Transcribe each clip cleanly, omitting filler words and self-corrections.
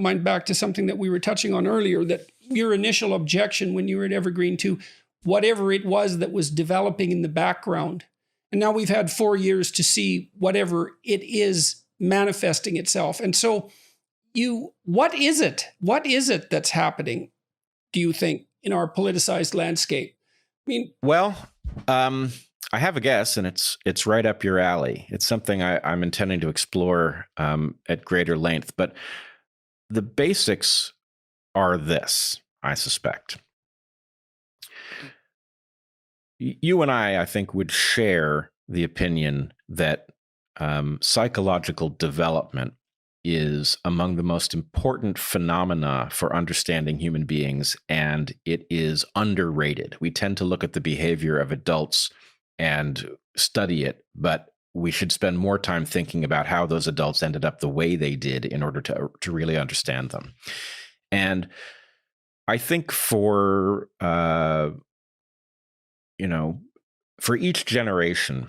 don't mind, back to something that we were touching on earlier, that your initial objection when you were at Evergreen to whatever it was that was developing in the background. And now we've had 4 years to see whatever it is manifesting itself. And so what is it? What is it that's happening, do you think, in our politicized landscape? I mean, well, I have a guess, and it's right up your alley. It's something I'm intending to explore at greater length. But the basics are this, I suspect. You and I think, would share the opinion that psychological development is among the most important phenomena for understanding human beings, and it is underrated. We tend to look at the behavior of adults and study it, but we should spend more time thinking about how those adults ended up the way they did in order to really understand them. And I think for each generation,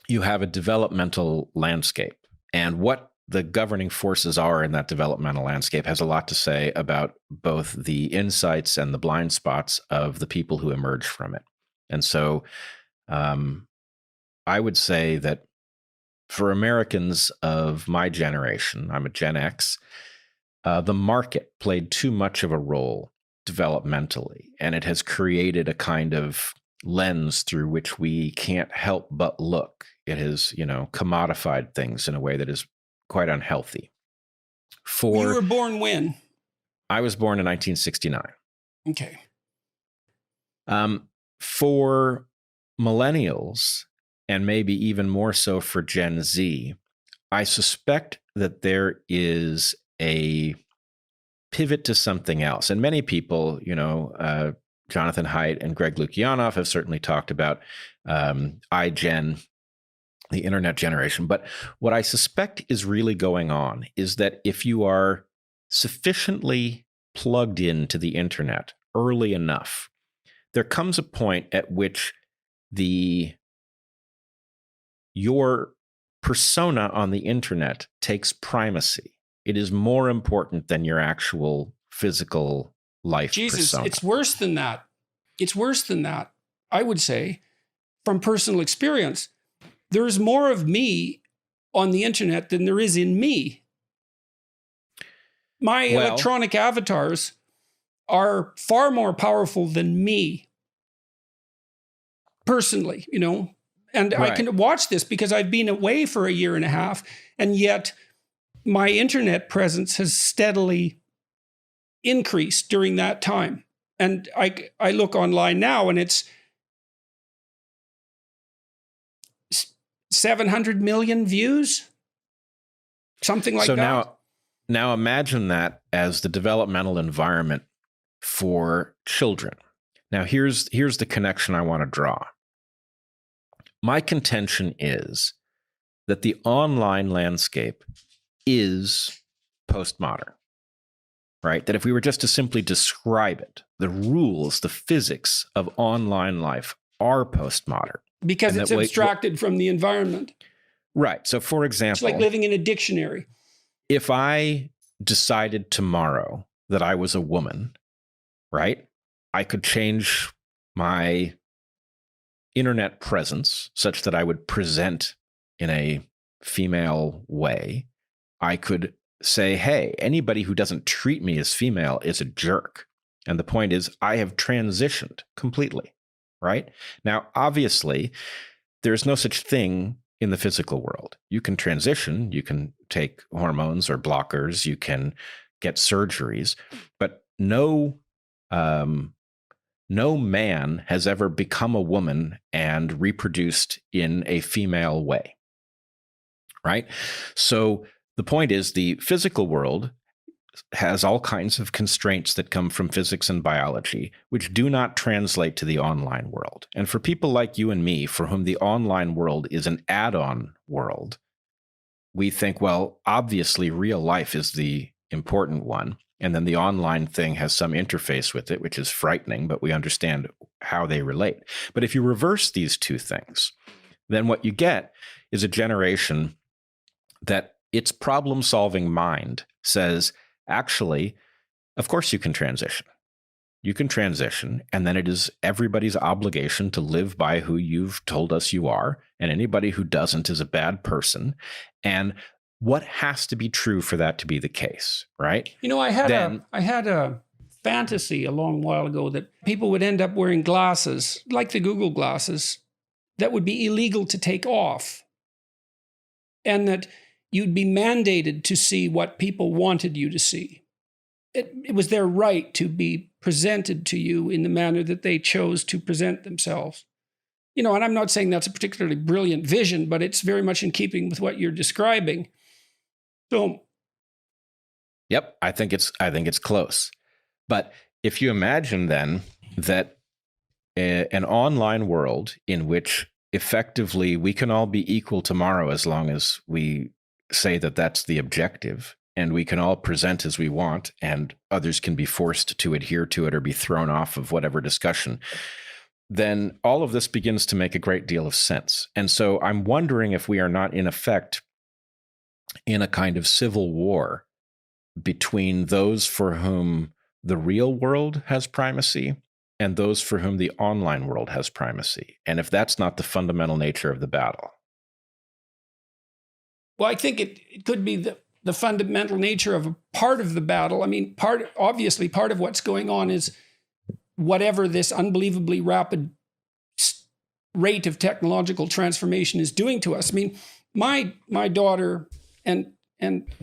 you have a developmental landscape, and what the governing forces are in that developmental landscape has a lot to say about both the insights and the blind spots of the people who emerge from it. And so I would say that for Americans of my generation, I'm a Gen X, the market played too much of a role developmentally, and it has created a kind of lens through which we can't help but look. It has, commodified things in a way that is quite unhealthy. You were born when? I was born in 1969. Okay. For millennials, and maybe even more so for Gen Z, I suspect that there is a pivot to something else. And many people, Jonathan Haidt and Greg Lukianoff have certainly talked about iGen, the internet generation. But what I suspect is really going on is that if you are sufficiently plugged into the internet early enough, there comes a point at which your persona on the internet takes primacy. It is more important than your actual physical life persona. It's worse than that. It's worse than that, I would say, from personal experience. There's more of me on the internet than there is in me. My electronic avatars are far more powerful than me personally, and right. I can watch this because I've been away for a year and a half, and yet my internet presence has steadily increased during that time. And I look online now, and it's 700 million views, something like that. So now imagine that as the developmental environment for children. Now here's the connection I want to draw. My contention is that the online landscape is postmodern, right? That if we were just to simply describe it, the rules, the physics of online life are postmodern. Because it's abstracted from the environment. Right. So for example, it's like living in a dictionary. If I decided tomorrow that I was a woman, right, I could change my internet presence such that I would present in a female way. I could say, hey, anybody who doesn't treat me as female is a jerk. And the point is, I have transitioned completely, right? Now, obviously, there's no such thing in the physical world. You can transition, you can take hormones or blockers, you can get surgeries, but no man has ever become a woman and reproduced in a female way, right? So the point is, the physical world has all kinds of constraints that come from physics and biology, which do not translate to the online world. And for people like you and me, for whom the online world is an add-on world, we think, well, obviously real life is the important one. And then the online thing has some interface with it, which is frightening, but we understand how they relate. But if you reverse these two things, then what you get is a generation that its problem-solving mind says, actually, of course you can transition. You can transition, and then it is everybody's obligation to live by who you've told us you are, and anybody who doesn't is a bad person. And what has to be true for that to be the case, right? I had a fantasy a long while ago that people would end up wearing glasses, like the Google glasses, that would be illegal to take off, and that you'd be mandated to see what people wanted you to see. It was their right to be presented to you in the manner that they chose to present themselves. And I'm not saying that's a particularly brilliant vision, but it's very much in keeping with what you're describing. So, yep, I think it's close. But if you imagine then that an online world in which effectively we can all be equal tomorrow as long as we say that that's the objective, and we can all present as we want, and others can be forced to adhere to it or be thrown off of whatever discussion, then all of this begins to make a great deal of sense. And so I'm wondering if we are not, in effect, in a kind of civil war between those for whom the real world has primacy and those for whom the online world has primacy. And if that's not the fundamental nature of the battle. Well, I think it could be the fundamental nature of a part of the battle. I mean, obviously part of what's going on is whatever this unbelievably rapid rate of technological transformation is doing to us. I mean, my daughter and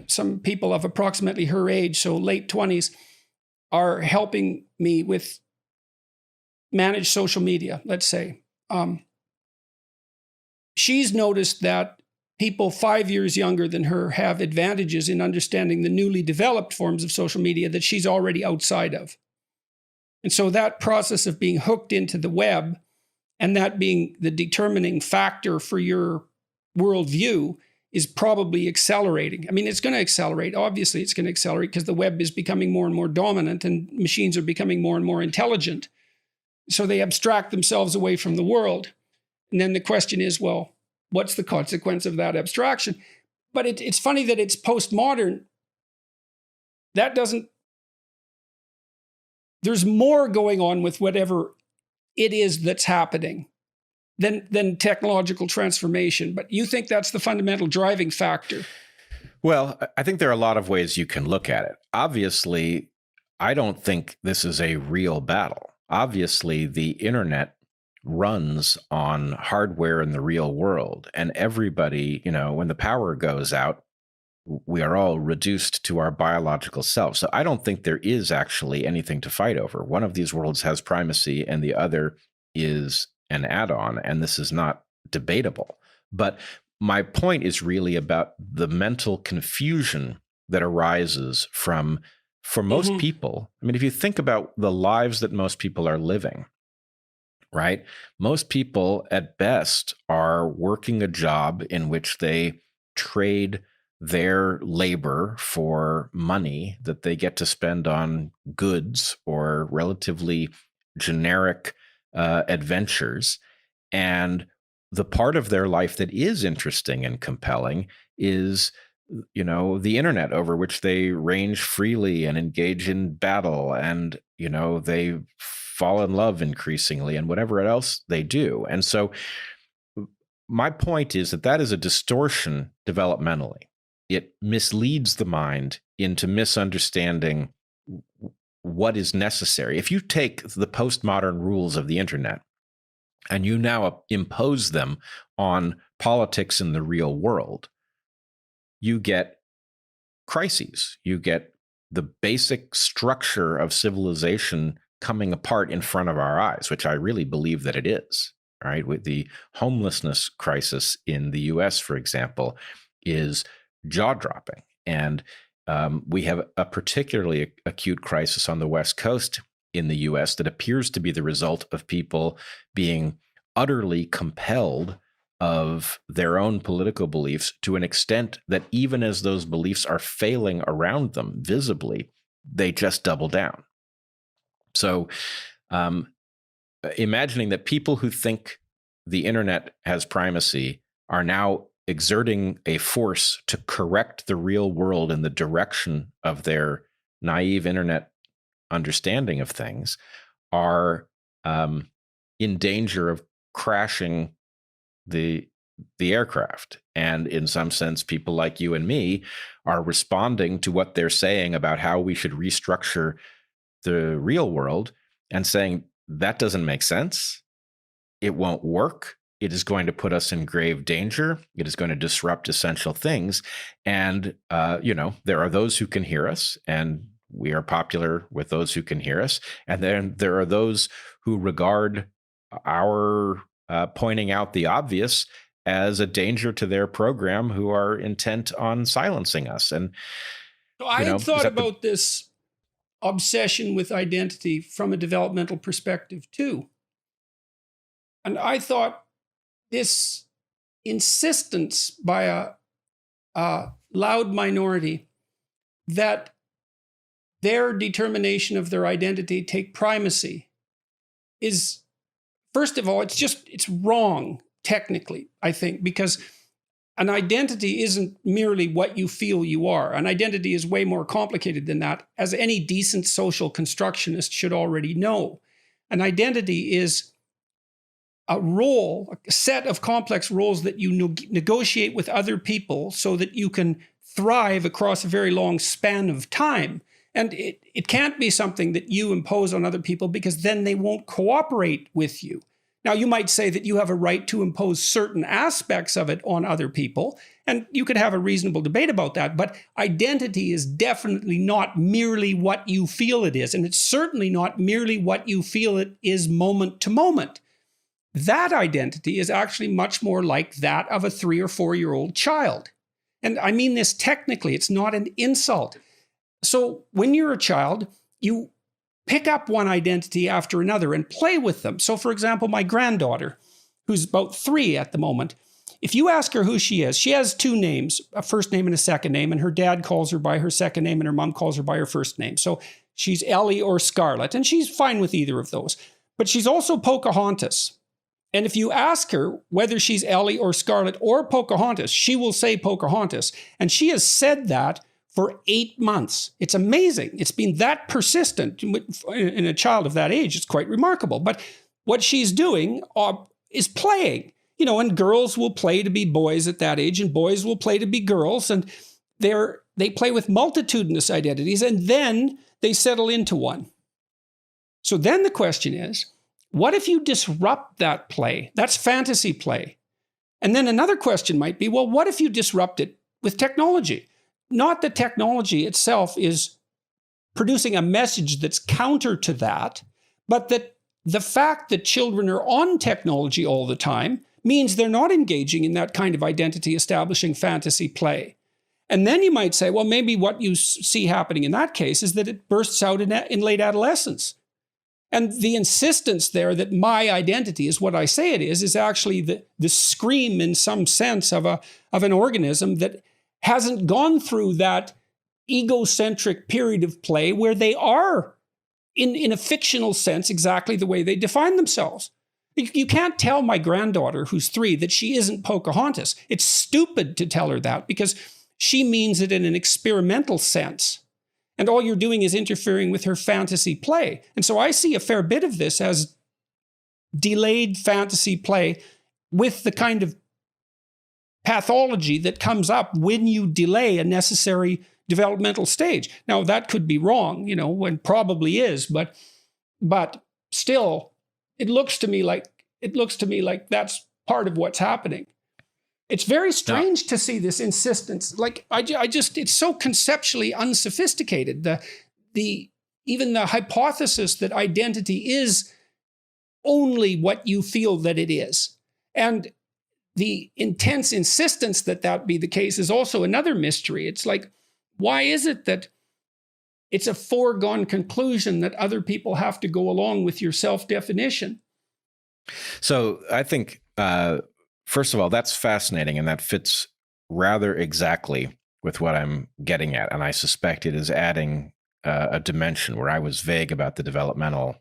some people of approximately her age, so late 20s, are helping me with manage social media, let's say. She's noticed that people 5 years younger than her have advantages in understanding the newly developed forms of social media that she's already outside of. And so that process of being hooked into the web and that being the determining factor for your worldview is probably accelerating. I mean, it's going to accelerate. Obviously, it's going to accelerate because the web is becoming more and more dominant and machines are becoming more and more intelligent. So they abstract themselves away from the world. And then the question is, well, what's the consequence of that abstraction? But it's funny that it's postmodern. That doesn't... There's more going on with whatever it is that's happening than technological transformation. But you think that's the fundamental driving factor? Well, I think there are a lot of ways you can look at it. Obviously, I don't think this is a real battle. Obviously, the internet runs on hardware in the real world, and everybody, when the power goes out, we are all reduced to our biological selves. So I don't think there is actually anything to fight over. One of these worlds has primacy and the other is an add-on, and this is not debatable. But my point is really about the mental confusion that arises from, for most people, I mean, if you think about the lives that most people are living, right? Most people at best are working a job in which they trade their labor for money that they get to spend on goods or relatively generic adventures. And the part of their life that is interesting and compelling is, the internet, over which they range freely and engage in battle, and, they fall in love increasingly and whatever else they do. And so my point is that is a distortion developmentally. It misleads the mind into misunderstanding what is necessary. If you take the postmodern rules of the internet and you now impose them on politics in the real world, you get crises. You get the basic structure of civilization coming apart in front of our eyes, which I really believe that it is, right? With the homelessness crisis in the US, for example, is jaw-dropping. And we have a particularly acute crisis on the West Coast in the US that appears to be the result of people being utterly compelled of their own political beliefs to an extent that even as those beliefs are failing around them visibly, they just double down. So imagining that people who think the internet has primacy are now exerting a force to correct the real world in the direction of their naive internet understanding of things are in danger of crashing the aircraft. And in some sense, people like you and me are responding to what they're saying about how we should restructure the real world and saying that doesn't make sense. It won't work. It is going to put us in grave danger. It is going to disrupt essential things. And, there are those who can hear us, and we are popular with those who can hear us. And then there are those who regard our pointing out the obvious as a danger to their program, who are intent on silencing us. And so I had thought about this obsession with identity from a developmental perspective too. And I thought this insistence by a loud minority that their determination of their identity take primacy is, first of all, it's wrong technically, I think, because an identity isn't merely what you feel you are. An identity is way more complicated than that, as any decent social constructionist should already know. An identity is a role, a set of complex roles that you negotiate with other people so that you can thrive across a very long span of time. And it can't be something that you impose on other people, because then they won't cooperate with you. Now, you might say that you have a right to impose certain aspects of it on other people, and you could have a reasonable debate about that, but identity is definitely not merely what you feel it is, and it's certainly not merely what you feel it is moment to moment. That identity is actually much more like that of a 3 or 4-year-old child. And I mean this technically, it's not an insult. So when you're a child, you pick up one identity after another and play with them. So for example, my granddaughter, who's about 3 at the moment, if you ask her who she is, she has 2 names, a first name and a second name, and her dad calls her by her second name and her mom calls her by her first name. So she's Ellie or Scarlett, and she's fine with either of those. But she's also Pocahontas. And if you ask her whether she's Ellie or Scarlett or Pocahontas, she will say Pocahontas. And she has said that for 8 months. It's amazing. It's been that persistent in a child of that age. It's quite remarkable. But what she's doing is playing. And girls will play to be boys at that age, and boys will play to be girls. And they play with multitudinous identities, and then they settle into one. So then the question is, what if you disrupt that play? That's fantasy play. And then another question might be, well, what if you disrupt it with technology? Not that technology itself is producing a message that's counter to that, but that the fact that children are on technology all the time means they're not engaging in that kind of identity establishing fantasy play. And then you might say, well, maybe what you see happening in that case is that it bursts out in late adolescence. And the insistence there that my identity is what I say it is actually the scream in some sense of an organism that hasn't gone through that egocentric period of play where they are, in a fictional sense, exactly the way they define themselves. You can't tell my granddaughter, who's 3, that she isn't Pocahontas. It's stupid to tell her that, because she means it in an experimental sense. And all you're doing is interfering with her fantasy play. And so I see a fair bit of this as delayed fantasy play with the kind of pathology that comes up when you delay a necessary developmental stage. Now, that could be wrong, and probably is, but still, it looks to me like that's part of what's happening. It's very strange to see this insistence. Like, it's so conceptually unsophisticated. Even the hypothesis that identity is only what you feel that it is. And the intense insistence that be the case is also another mystery. It's like, why is it that it's a foregone conclusion that other people have to go along with your self-definition? So I think, first of all, that's fascinating, and that fits rather exactly with what I'm getting at. And I suspect it is adding a dimension where I was vague about the developmental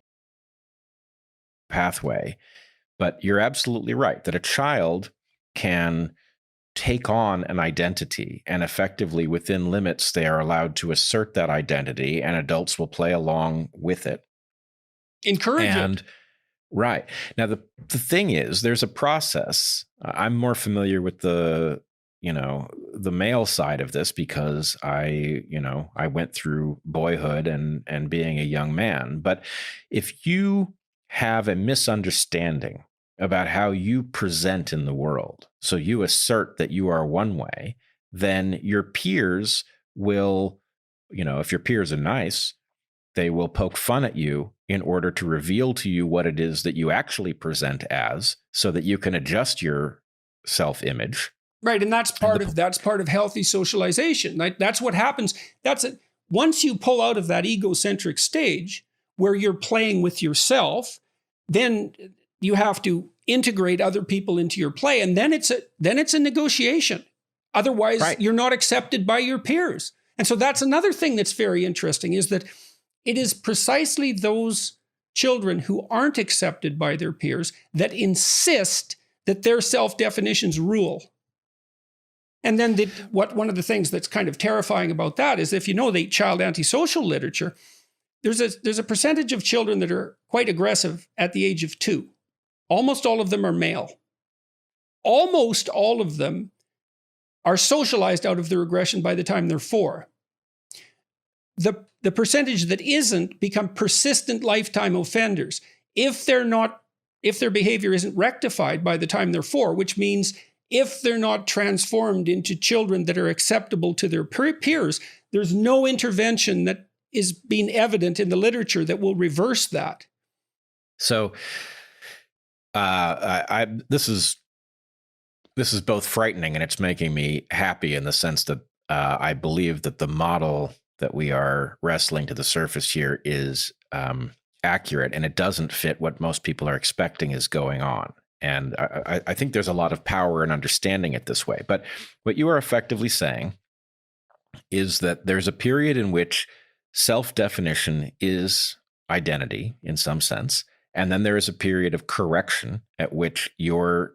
pathway. But you're absolutely right that a child can take on an identity, and effectively within limits, they are allowed to assert that identity, and adults will play along with it. Encourage it. Right. Now, the thing is, there's a process. I'm more familiar with the male side of this because I went through boyhood and being a young man. But if you have a misunderstanding about how you present in the world, so you assert that you are one way, then your peers will, if your peers are nice, they will poke fun at you in order to reveal to you what it is that you actually present as, so that you can adjust your self-image. Right, and that's part of healthy socialization. Right? That's what happens. Once you pull out of that egocentric stage where you're playing with yourself, then you have to integrate other people into your play, and then it's a negotiation. Otherwise, right, you're not accepted by your peers. And so that's another thing that's very interesting, is that it is precisely those children who aren't accepted by their peers that insist that their self-definitions rule. And then one of the things that's kind of terrifying about that is, if you know the child antisocial literature, there's a percentage of children that are quite aggressive at the age of 2. Almost all of them are male. Almost all of them are socialized out of their aggression by the time they're 4. The percentage that isn't become persistent lifetime offenders if their behavior isn't rectified by the time they're 4, which means if they're not transformed into children that are acceptable to their peers, there's no intervention that is being evident in the literature that will reverse that. So this is both frightening and it's making me happy in the sense that I believe that the model that we are wrestling to the surface here is accurate, and it doesn't fit what most people are expecting is going on. And I think there's a lot of power in understanding it this way. But what you are effectively saying is that there's a period in which self-definition is identity in some sense, and then there is a period of correction at which your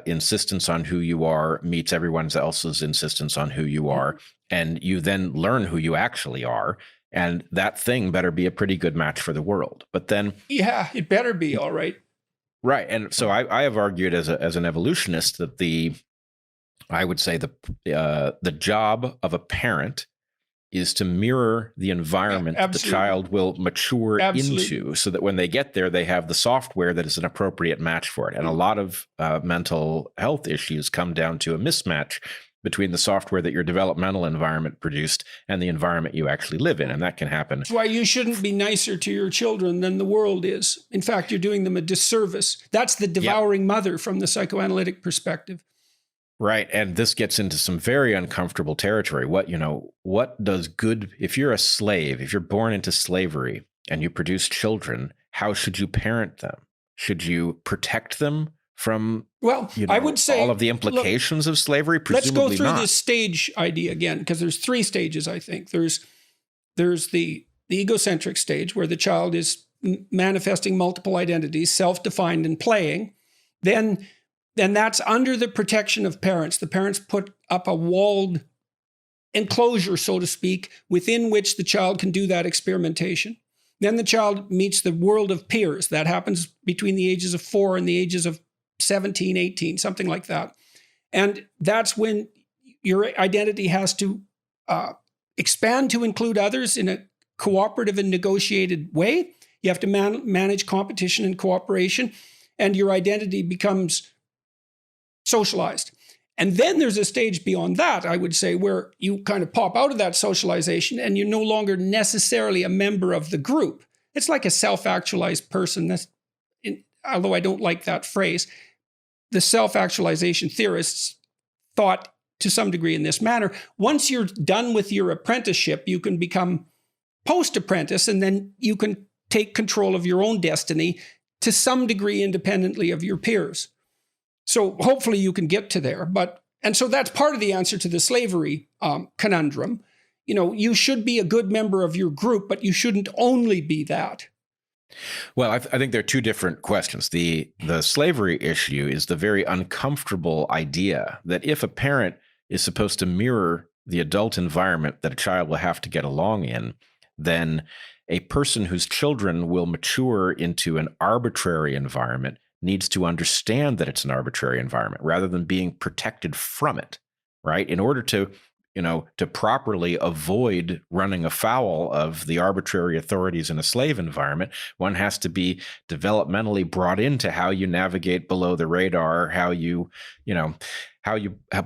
insistence on who you are meets everyone else's insistence on who you are, and you then learn who you actually are, and that thing better be a pretty good match for the world. But then, yeah, it better be all right. Right, and so I have argued as an evolutionist that I would say the job of a parent is to mirror the environment that the child will mature into, so that when they get there, they have the software that is an appropriate match for it. And a lot of mental health issues come down to a mismatch between the software that your developmental environment produced and the environment you actually live in. And that can happen. That's why you shouldn't be nicer to your children than the world is. In fact, you're doing them a disservice. That's the devouring mother from the psychoanalytic perspective. Right. And this gets into some very uncomfortable territory. What does good, if you're a slave, if you're born into slavery and you produce children, how should you parent them? Should you protect them from, I would say all of the implications of slavery? Presumably let's go through not. this stage idea again, because there's 3 stages, I think. There's the egocentric stage where the child is manifesting multiple identities, self-defined and playing. Then that's under the protection of parents. The parents put up a walled enclosure, so to speak, within which the child can do that experimentation. Then the child meets the world of peers. That happens between the ages of 4 and the ages of 17, 18, something like that. And that's when your identity has to expand to include others in a cooperative and negotiated way. You have to manage competition and cooperation, and your identity becomes socialized. And then there's a stage beyond that, I would say, where you kind of pop out of that socialization and you're no longer necessarily a member of the group. It's like a self-actualized person. Although I don't like that phrase, the self-actualization theorists thought to some degree in this manner. Once you're done with your apprenticeship, you can become post-apprentice, and then you can take control of your own destiny to some degree independently of your peers. So hopefully you can get to there. And so that's part of the answer to the slavery conundrum. You should be a good member of your group, but you shouldn't only be that. Well, I think there are two different questions. The slavery issue is the very uncomfortable idea that if a parent is supposed to mirror the adult environment that a child will have to get along in, then a person whose children will mature into an arbitrary environment needs to understand that it's an arbitrary environment rather than being protected from it, right? In order to to properly avoid running afoul of the arbitrary authorities in a slave environment, one has to be developmentally brought into how you navigate below the radar, how you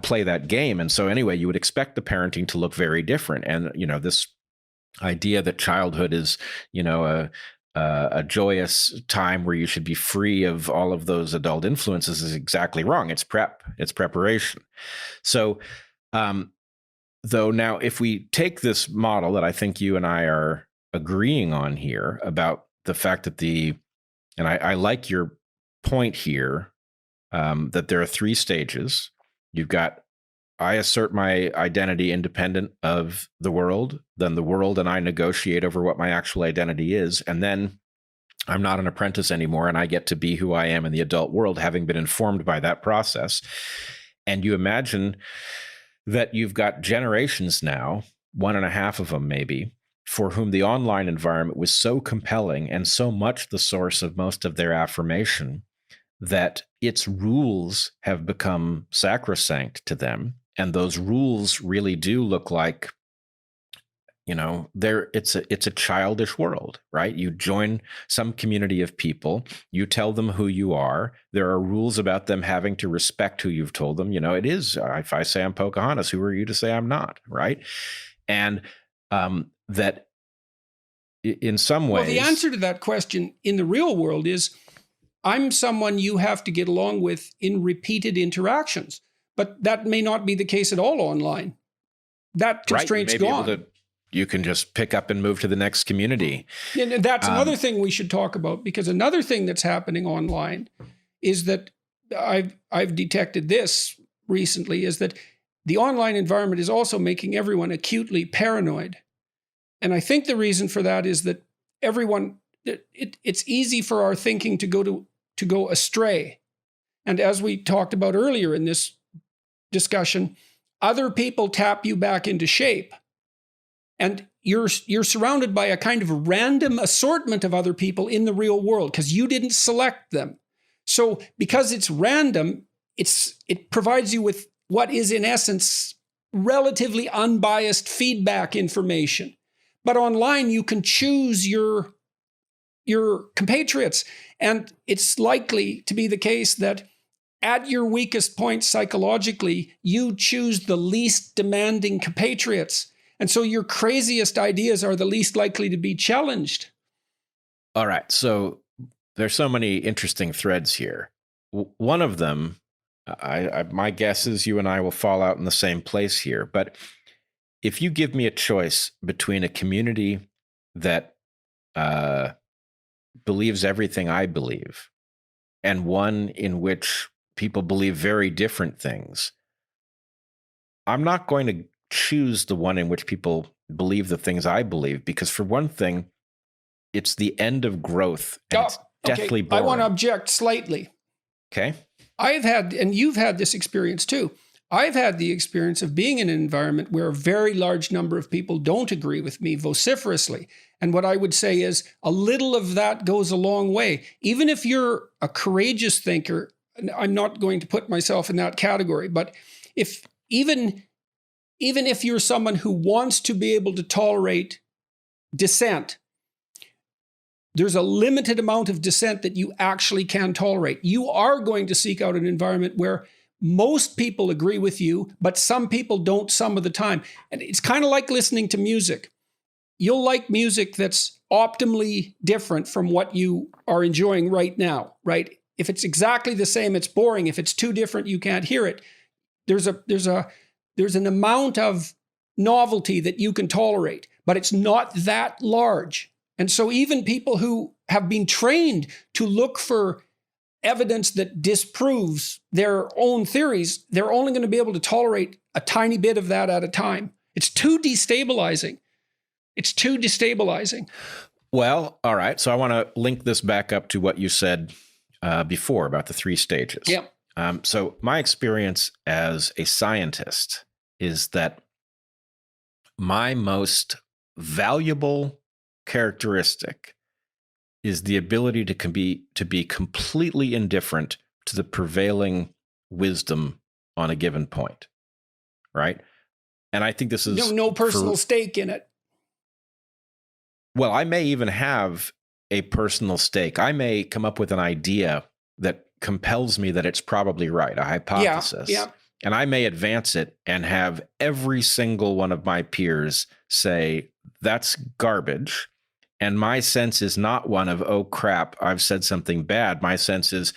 play that game. And so anyway, you would expect the parenting to look very different. And, this idea that childhood is, a joyous time where you should be free of all of those adult influences is exactly wrong. It's preparation. So, though now, if we take this model that I think you and I are agreeing on here about the fact that and I like your point here, that there are three stages. You've got, I assert my identity independent of the world, then the world and I negotiate over what my actual identity is, and then I'm not an apprentice anymore and I get to be who I am in the adult world, having been informed by that process. And you imagine that you've got generations now, 1.5 of them maybe, for whom the online environment was so compelling and so much the source of most of their affirmation that its rules have become sacrosanct to them. And those rules really do look like, it's a childish world, right? You join some community of people, you tell them who you are. There are rules about them having to respect who you've told them. It is, if I say I'm Pocahontas, who are you to say I'm not, right? And that in some ways... Well, the answer to that question in the real world is, I'm someone you have to get along with in repeated interactions. But that may not be the case at all online. That constraint's gone. You can just pick up and move to the next community. And that's another thing we should talk about, because another thing that's happening online is that I've detected this recently, is that the online environment is also making everyone acutely paranoid. And I think the reason for that is that it's easy for our thinking to go astray. And as we talked about earlier in this discussion, other people tap you back into shape. And you're surrounded by a kind of random assortment of other people in the real world because you didn't select them. So because it's random, it provides you with what is in essence relatively unbiased feedback information. But online you can choose your compatriots, and it's likely to be the case that at your weakest point psychologically, you choose the least demanding compatriots. And so your craziest ideas are the least likely to be challenged. All right. So there's so many interesting threads here. One of them, my guess is you and I will fall out in the same place here. But if you give me a choice between a community that believes everything I believe and one in which people believe very different things, I'm not going to choose the one in which people believe the things I believe, because for one thing, it's the end of growth and it's deathly boring. I want to object slightly. Okay. I've had, and you've had this experience too. I've had the experience of being in an environment where a very large number of people don't agree with me vociferously. And what I would say is a little of that goes a long way. Even if you're a courageous thinker, and I'm not going to put myself in that category, but even if you're someone who wants to be able to tolerate dissent, there's a limited amount of dissent that you actually can tolerate. You are going to seek out an environment where most people agree with you, but some people don't some of the time. And it's kind of like listening to music. You'll like music that's optimally different from what you are enjoying right now, right? If it's exactly the same, it's boring. If it's too different, you can't hear it. There's an amount of novelty that you can tolerate, but it's not that large. And so even people who have been trained to look for evidence that disproves their own theories, they're only going to be able to tolerate a tiny bit of that at a time. It's too destabilizing. Well, all right. So I want to link this back up to what you said before about the 3 stages. Yep. So my experience as a scientist is that my most valuable characteristic is the ability to be completely indifferent to the prevailing wisdom on a given point, right? And I think this is No personal stake in it. Well, I may even have a personal stake. I may come up with an idea that compels me that it's probably right, a hypothesis. Yeah. And I may advance it and have every single one of my peers say, that's garbage. And my sense is not one of, oh, crap, I've said something bad. My sense is,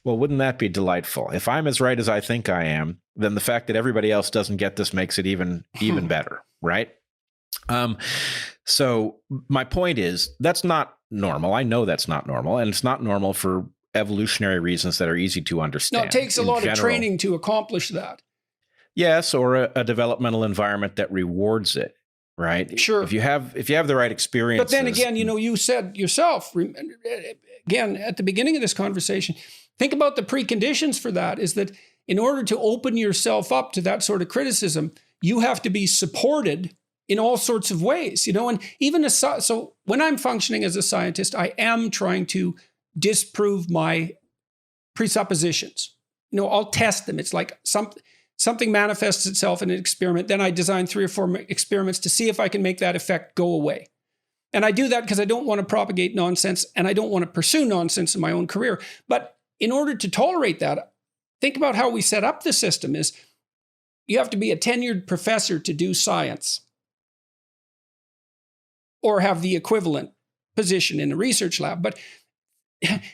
well, wouldn't that be delightful? If I'm as right as I think I am, then the fact that everybody else doesn't get this makes it even better, right? So my point is, that's not normal. I know that's not normal. And it's not normal for evolutionary reasons that are easy to understand. No, it takes a lot of training to accomplish that. Yes, or a developmental environment that rewards it, right? Sure. If you have the right experiences. But then again, you said yourself, again, at the beginning of this conversation, think about the preconditions for that is that in order to open yourself up to that sort of criticism, you have to be supported in all sorts of ways, and even so when I'm functioning as a scientist, I am trying to disprove my presuppositions. I'll test them. It's like something manifests itself in an experiment. Then I design 3 or 4 experiments to see if I can make that effect go away. And I do that because I don't want to propagate nonsense and I don't want to pursue nonsense in my own career. But in order to tolerate that, think about how we set up the system is you have to be a tenured professor to do science or have the equivalent position in a research lab. But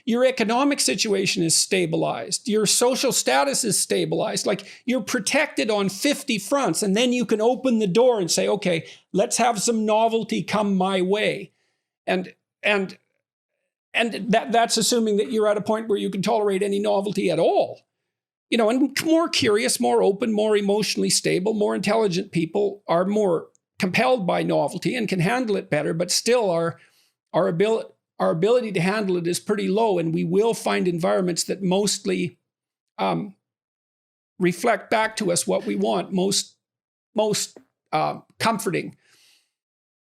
your economic situation is stabilized. Your social status is stabilized. Like you're protected on 50 fronts. And then you can open the door and say, okay, let's have some novelty come my way. And that's assuming that you're at a point where you can tolerate any novelty at all. And more curious, more open, more emotionally stable, more intelligent people are more compelled by novelty and can handle it better, but still our ability to handle it is pretty low, and we will find environments that mostly reflect back to us what we want, most comforting.